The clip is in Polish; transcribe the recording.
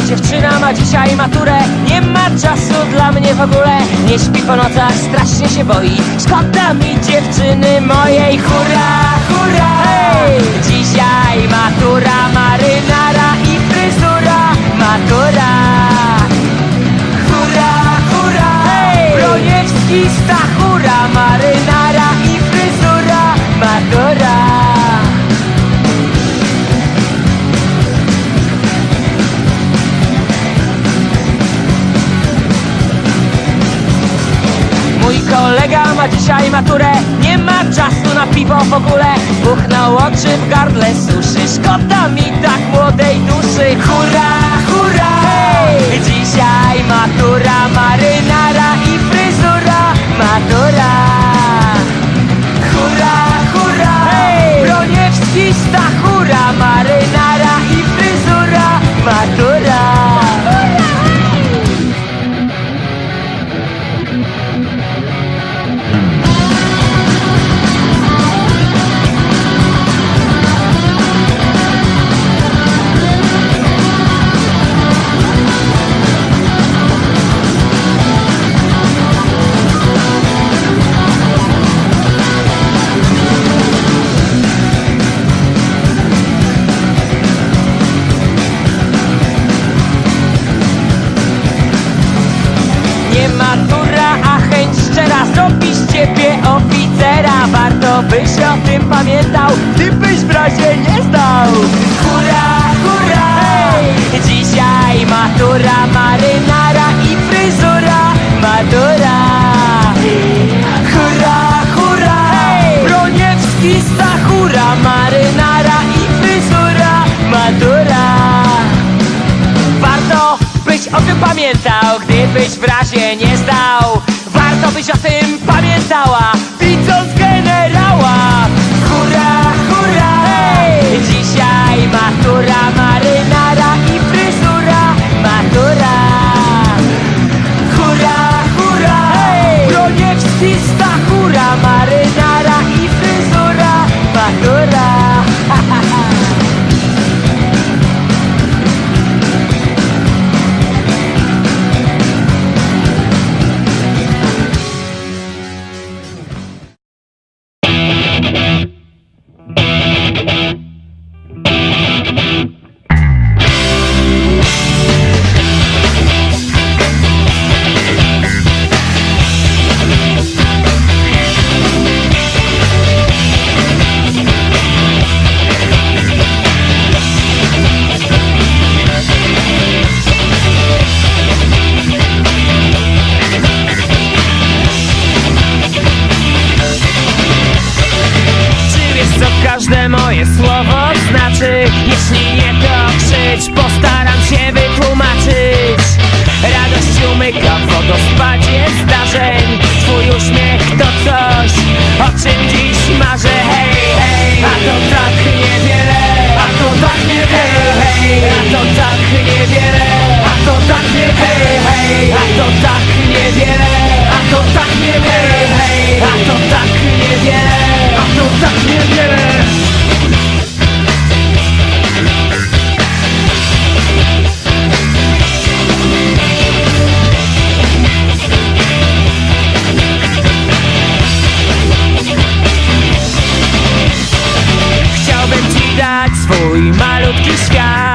dziewczyna ma dzisiaj maturę. Nie ma czasu dla mnie w ogóle. Nie śpi po nocach, strasznie się boi. Szkoda mi dziewczyny mojej. Hurra, hurra, hej! Dzisiaj matura, marynara i fryzura. Matura. Hurra, hurra, hej! Broniewski, Stachura, marynara i fryzura. Matura. Mój kolega ma dzisiaj maturę. Nie ma czasu na piwo w ogóle. Buchnął oczy, w gardle suszy. Szkoda mi tak młodej duszy. Hurra, hurra, hej! Dzisiaj matura, marynara i fryzura. Matura. Hurra, hurra, hej! Broniewski, Stachura, marynara i fryzura. Matura. Matura, a chęć szczera zrobi z ciebie oficera. Warto byś o tym pamiętał, gdybyś w razie nie zdał. Hurra, hurra, hej! Dzisiaj matura, marynara i fryzura. Matura. Hurra, hurra, hej! Broniewski, Stachura, marynara i fryzura. Matura. Warto byś o tym pamiętał, gdybyś w razie nie zdał. Warto byś o tym pamiętała, widząc generała. Hurra, hurra, hej! Dzisiaj matura, marynara i fryzura. Matura. Hurra, hurra, hej! Broniewski, Stachura, marynara i fryzura. Matura. Każde moje słowo znaczy. Jeśli nie, to krzycz, postaram się wytłumaczyć. Radość umyka w wodospadzie zdarzeń. Twój uśmiech to coś, o czym dziś marzę. Hej, hej, a to tak niewiele. A to tak niewiele. Hej, a to tak niewiele. A to tak niewiele. Hej, a to tak niewiele. A to tak niewiele. Hej, a to tak niewiele. A to tak niewiele. Chciałbym ci dać swój malutki świat.